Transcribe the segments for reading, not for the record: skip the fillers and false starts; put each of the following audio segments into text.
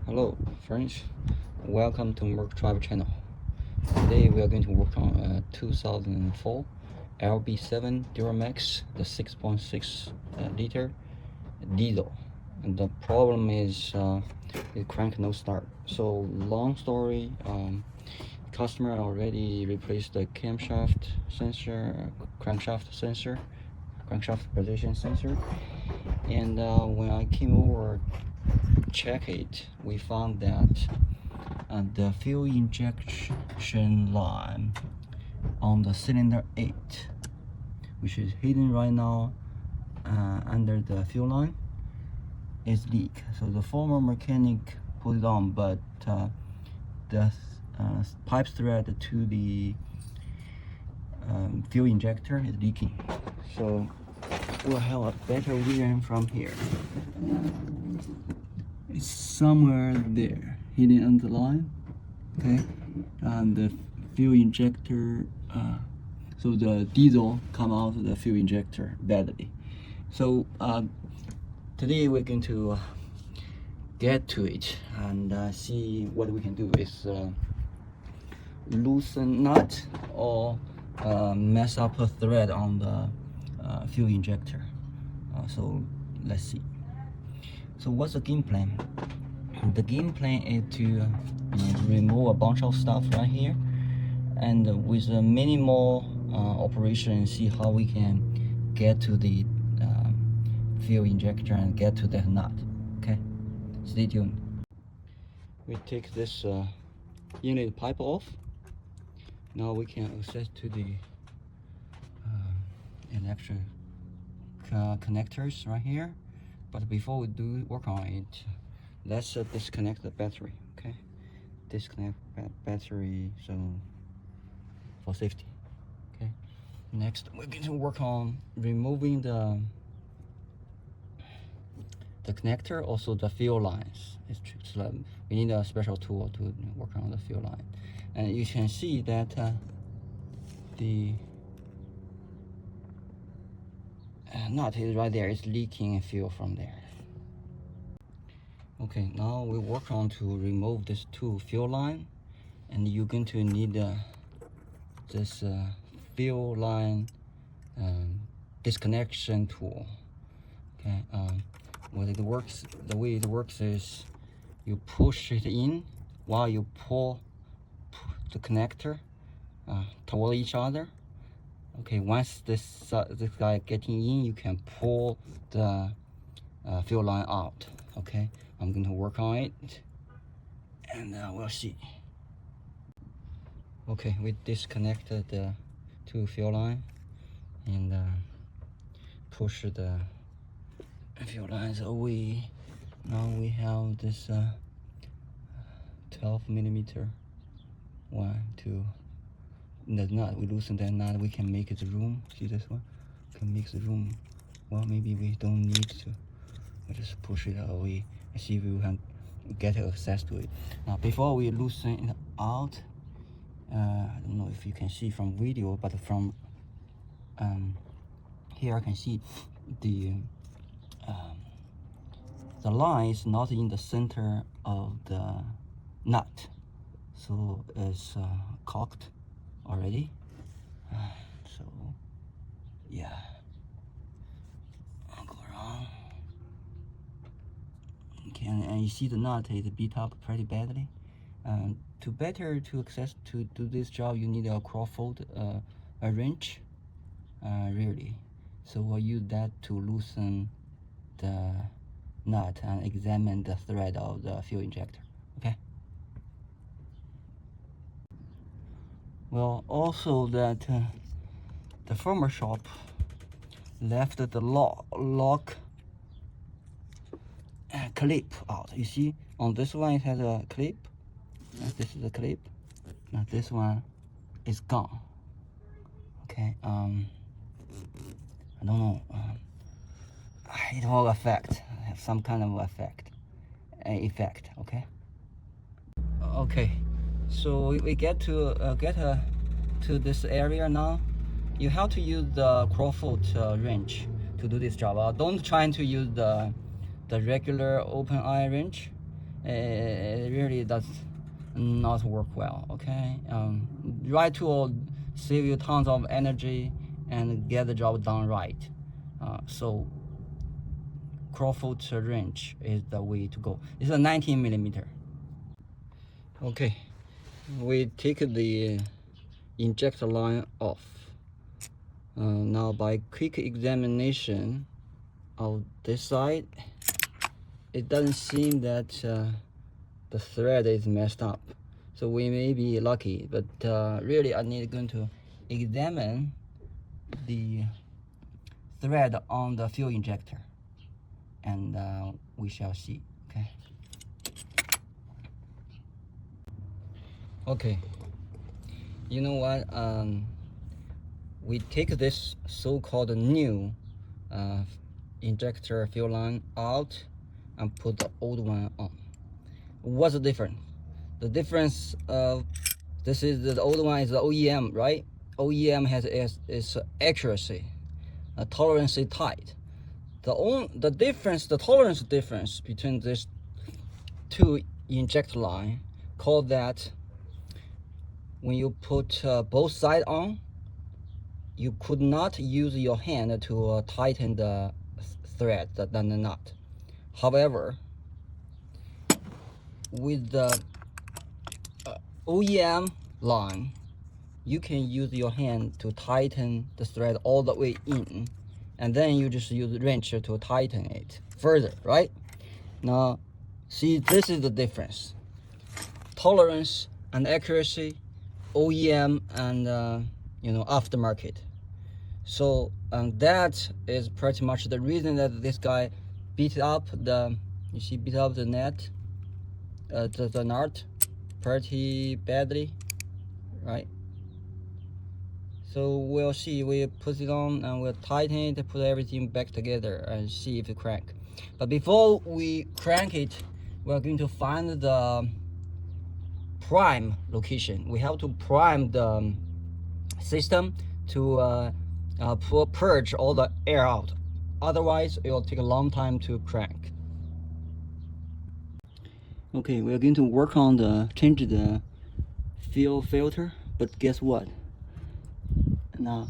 Hello friends, welcome to Merc Drive channel. Today we are going to work on a 2004 LB7 Duramax, the 6.6 liter diesel. And the problem is the crank no start. So long story, customer already replaced the camshaft sensor, crankshaft position sensor. And when I came over check it, we found that the fuel injection line on the cylinder 8, which is hidden right now under the fuel line, is leak. So the former mechanic put it on, but the pipe thread to the fuel injector is leaking. So we'll have a better vision from here. It's somewhere there, hidden on the line. Okay, and the fuel injector, so the diesel come out of the fuel injector badly. So today we're going to get to it and see what we can do with loosen nut or mess up a thread on the fuel injector. So let's see. So what's the game plan? The game plan is to remove a bunch of stuff right here, and with a minimal operation, see how we can get to the fuel injector and get to that nut. Okay, stay tuned. We take this inlet pipe off. Now we can access to the electric connectors right here. But before we do work on it, let's disconnect the battery. Okay, disconnect battery, so for safety. Okay, next we're going to work on removing the connector, also the fuel lines. It's like we need a special tool to work on the fuel line, and you can see that the nut is right there. It's leaking fuel from there. Okay, now we work on to remove this two fuel line, and you're going to need this fuel line disconnection tool. Okay, what it works, the way it works is you push it in while you pull the connector toward each other. Okay, once this guy getting in, you can pull the fuel line out. Okay, I'm going to work on it, and we'll see. Okay, we disconnected the two fuel line and push the fuel lines away. Now we have this 12mm one, two. The nut, we loosen that nut, we can make the room. See this one? Can make the room. Well, maybe we don't need to. We just push it away and see if we can get access to it. Now, before we loosen it out, I don't know if you can see from video, but from here I can see the line is not in the center of the nut, so it's cocked already. So yeah, I'll go around. Okay, and you see the nut is beat up pretty badly. To access to do this job, you need a Crawford a wrench, really. So we'll use that to loosen the nut and examine the thread of the fuel injector. Okay. Well, also that the former shop left the lock clip out. You see, on this one it has a clip. This is a clip. Now this one is gone. Okay. I don't know. It will have some kind of effect. Okay. Okay. So we get to this area now. You have to use the Crawford wrench to do this job. Don't try to use the regular open eye wrench. it really does not work well. Okay, right tool save you tons of energy and get the job done right. So Crowfoot wrench is the way to go. It's a 19 millimeter. Okay, we take the injector line off. Now by quick examination of this side, it doesn't seem that the thread is messed up. So we may be lucky, but really I need going to examine the thread on the fuel injector, and we shall see. Okay, you know what, we take this so-called new injector fuel line out and put the old one on. What's the difference? The difference this is the old one is the OEM, right? OEM has its accuracy, tolerance is tight. The difference, the tolerance difference between these two injector line, called that when you put both sides on, you could not use your hand to tighten the thread, the nut. However, with the OEM line, you can use your hand to tighten the thread all the way in, and then you just use the wrench to tighten it further, right? Now, see, this is the difference. Tolerance and accuracy, OEM and aftermarket. So that is pretty much the reason that this guy beat up the net, the nut pretty badly, right? So we'll see, we put it on and we'll tighten it, put everything back together and see if it crank. But before we crank it, we're going to find the prime location. We have to prime the system to purge all the air out. Otherwise, it will take a long time to crank. Okay, we're going to work on change the fuel filter, but guess what? Now,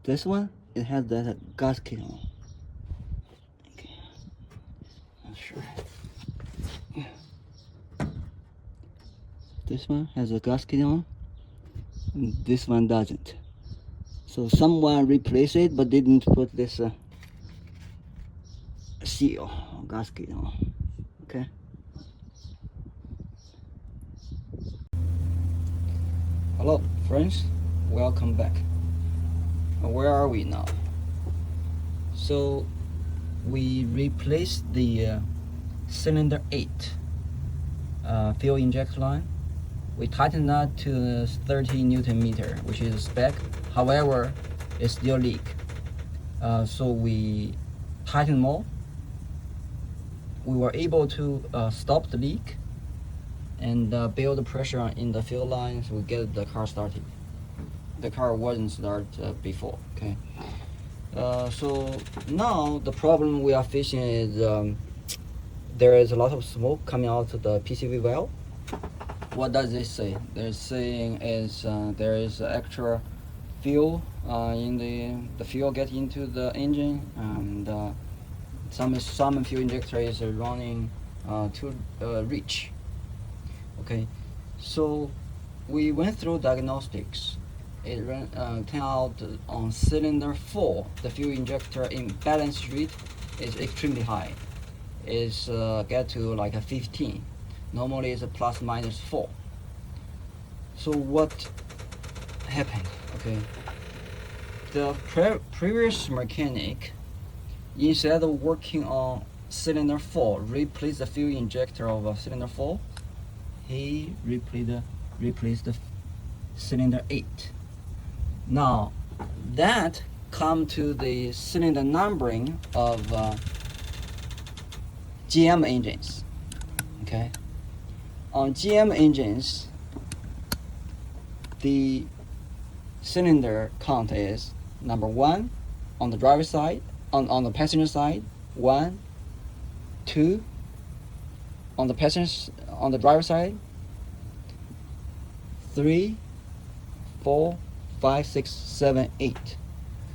this one, it has that gasket on. Okay, not sure. This one has a gasket on, and this one doesn't. So someone replaced it, but didn't put this seal gasket on. Okay. Hello, friends. Welcome back. Where are we now? So we replaced the cylinder 8 fuel injector line. We tightened that to 30 Newton meter, which is spec. However, it still leak. So we tightened more. We were able to stop the leak and build the pressure in the fuel line, so we get the car started. The car wasn't started before. Okay. So now the problem we are facing is there is a lot of smoke coming out of the PCV valve. What does this say? They're saying is there is extra fuel in the fuel get into the engine, and some fuel injector is running too rich. Okay, so we went through diagnostics. It turned out on cylinder 4, the fuel injector imbalance rate is extremely high. It's get to like a 15. Normally it's a plus minus 4. So what happened? Okay, the previous mechanic, instead of working on cylinder 4, replace the fuel injector of cylinder 4, he replaced the cylinder 8. Now that come to the cylinder numbering of GM engines. Okay, on GM engines, the cylinder count is number 1 on the driver's side, on the passenger side, 1, 2, on the driver side, 3, 4, 5, 6, 7, 8.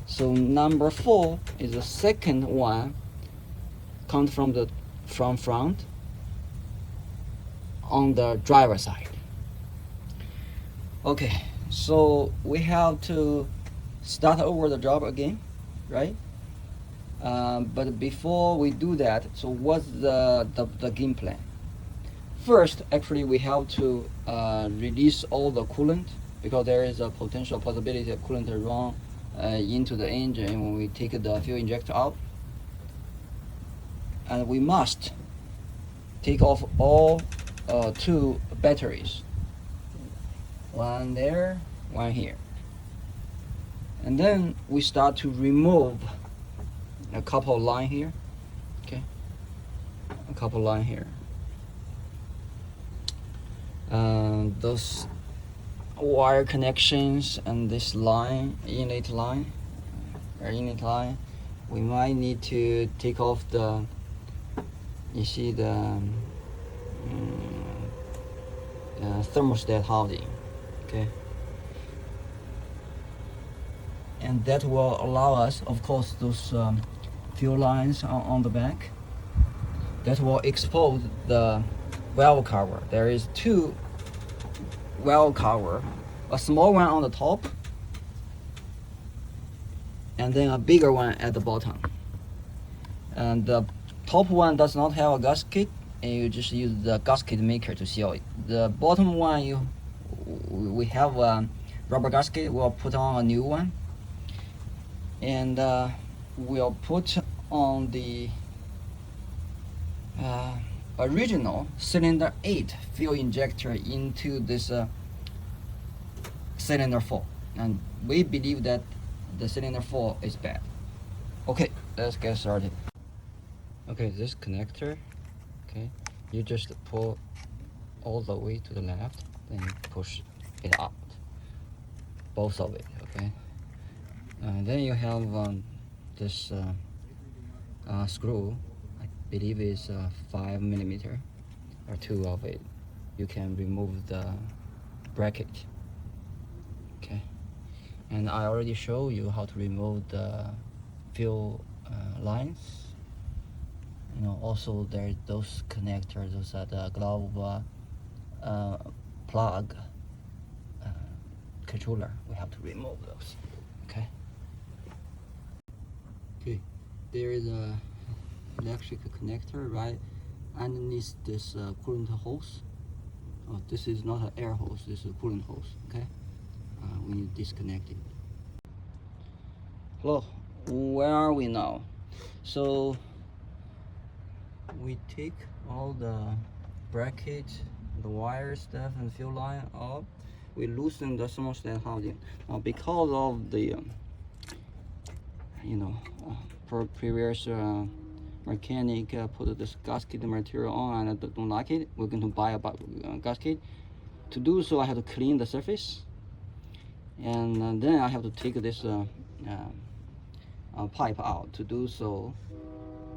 So number 4 is the second one, count from front on the driver side. Okay, so we have to start over the job again, right? But before we do that, so what's the game plan? First, actually, we have to release all the coolant, because there is a potential possibility of coolant to run into the engine when we take the fuel injector out. And we must take off all 2 batteries. One there, one here. And then we start to remove a couple line here. Okay, a couple line here. Those wire connections and this line, inlet line, we might need to take off the, you see the thermostat housing, okay? And that will allow us, of course, those fuel lines on the back, that will expose the valve cover. There is 2 valve cover, a small one on the top and then a bigger one at the bottom. And the top one does not have a gasket, and you just use the gasket maker to seal it. The bottom one, we have a rubber gasket. We'll put on a new one, and we'll put on the original cylinder 8 fuel injector into this cylinder 4, and we believe that the cylinder 4 is bad. Okay, let's get started. Okay, this connector, okay, you just pull all the way to the left, then you push it out, both of it, okay. Then you have this screw, I believe is 5 millimeter or 2 of it. You can remove the bracket, okay. And I already showed you how to remove the fuel lines. You know, also there's those connectors, those are the glove plug controller. We have to remove those, okay. Okay, there is a electric connector right underneath this coolant hose. Oh, this is not an air hose, this is a coolant hose, okay. We need to disconnect it. Hello, where are we now? So we take all the bracket, the wire stuff and fuel line off. We loosen the thermostat housing. Now because of the previous mechanic put this gasket material on and don't like it, we're going to buy a gasket. To do so, I have to clean the surface, and then I have to take this pipe out. To do so,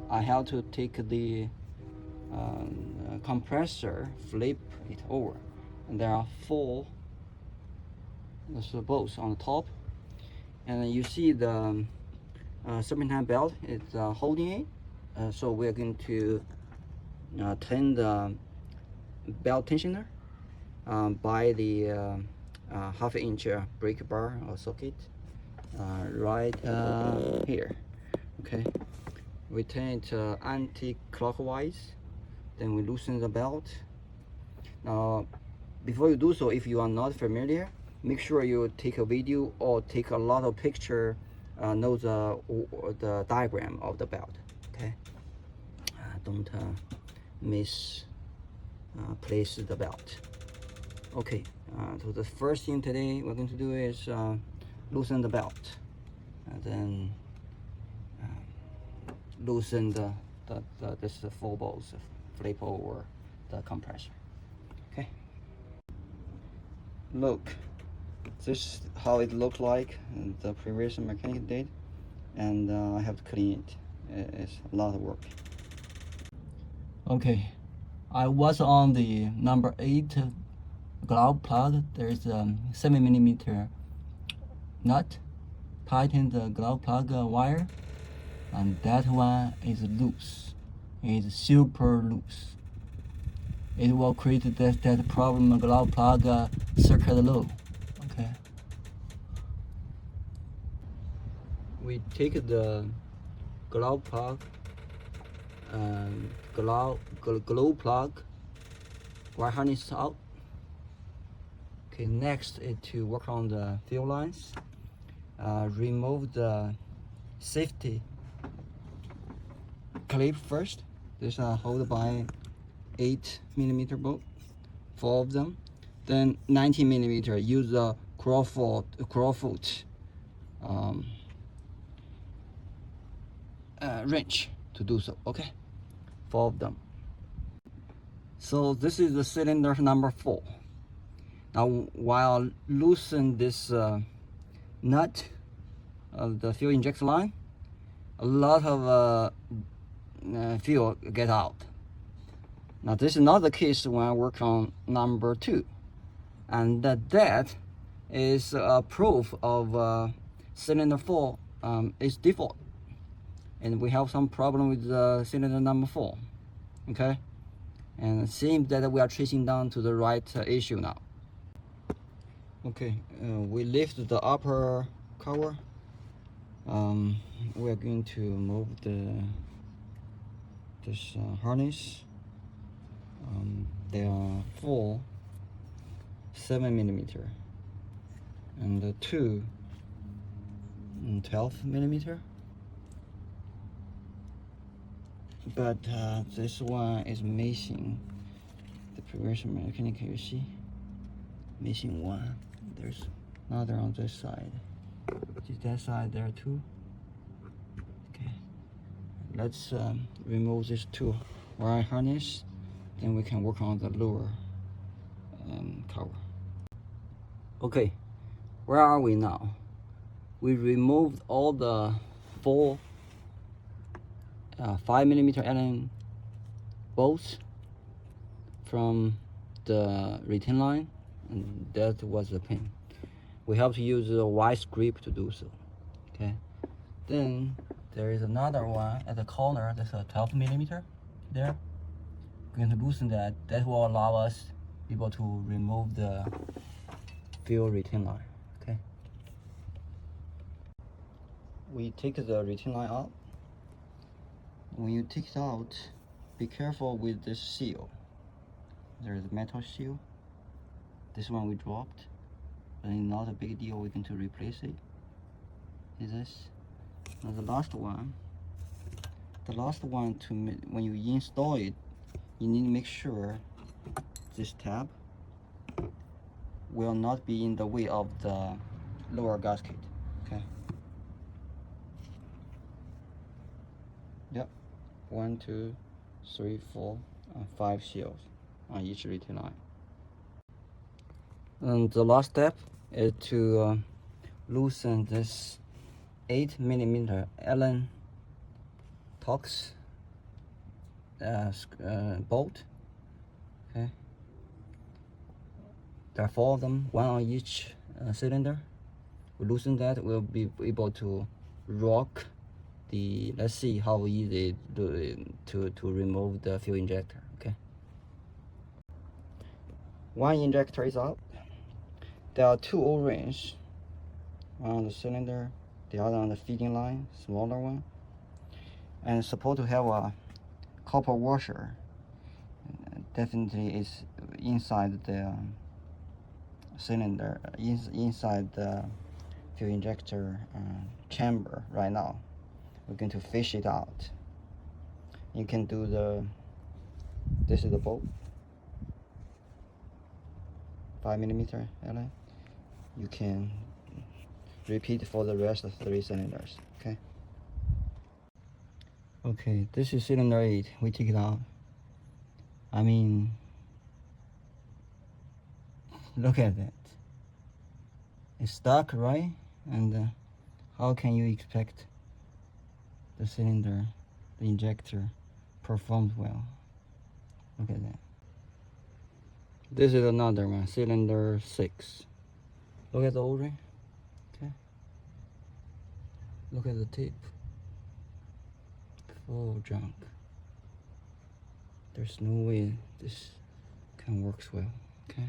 I have to take the compressor, flip it over, and there are 4 bolts on the top, and you see the serpentine belt is holding it. So we're going to turn the belt tensioner by the half-inch brake bar or socket right here, okay. We turn it anti-clockwise, then we loosen the belt. Now before you do so, if you are not familiar, make sure you take a video or take a lot of picture, know the diagram of the belt, okay. Don't misplace the belt. Okay, so the first thing today we're going to do is loosen the belt, and then loosen this 4 bolts, flip over the compressor, okay. Look, this is how it looked like the previous mechanic did, and I have to clean it. It's a lot of work. Okay, I was on the number 8 glove plug. There's a 7mm nut. Tighten the glove plug wire, and that one is loose. It's super loose. It will create that problem glove plug circuit low. Okay. We take the glove plug, glove plug wire harness out. Okay, next is to work on the fuel lines. Remove the safety clip first. This hold by 8mm bolt, 4 of them. Then 19mm. Use the Crawford wrench to do so. Okay, 4 of them. So this is the cylinder number 4. Now, while loosen this nut of the fuel injector line, a lot of fuel get out. Now, this is not the case when I work on number 2, and that is a proof of cylinder 4 is default, and we have some problem with cylinder number 4. Okay, and it seems that we are tracing down to the right issue now. Okay, we lift the upper cover. We are going to move this harness. There are 4 7mm and 2 12mm. But this one is missing the previous mechanical. You see, missing one. There's another on this side. See that side there too. Okay, let's remove these 2 wire harness, then we can work on the lower cover. Okay, where are we now? We removed all the 4 5mm Allen bolts from the retain line, and that was the pin. We have to use a vise grip to do so. Okay, then there is another one at the corner. That's a 12mm there. We're going to loosen that. That will allow us able to remove the fuel retain line. Okay, we take the retain line out. When you take it out, be careful with this seal. There's a metal seal. This one we dropped, but it's not a big deal. We're going to replace it. Is this? Now the last one. The last one, when you install it, you need to make sure this tab will not be in the way of the lower gasket. Okay. Yep. 1, 2, 3, 4, 5 seals on each retain line. And the last step is to loosen this 8mm Allen Torx bolt. Okay, there are 4 of them, 1 on each cylinder. We loosen that, we'll be able to rock the. Let's see how easy to remove the fuel injector. Okay, 1 injector is out. There are 2 O-rings, one on the cylinder, the other on the feeding line, smaller one, and it's supposed to have a copper washer. Definitely is inside the cylinder, inside the fuel injector chamber right now. We're going to fish it out. You can do this is the bolt, 5mm Allen. You can repeat for the rest of 3 cylinders. Okay. Okay, this is cylinder 8. We take it out. I mean, look at that. It's stuck, right? And how can you expect the cylinder, the injector, performed well? Look at that. This is another one, cylinder 6. Look at the O-ring. Okay. Look at the tip. Full junk. There's no way this can work well. Okay.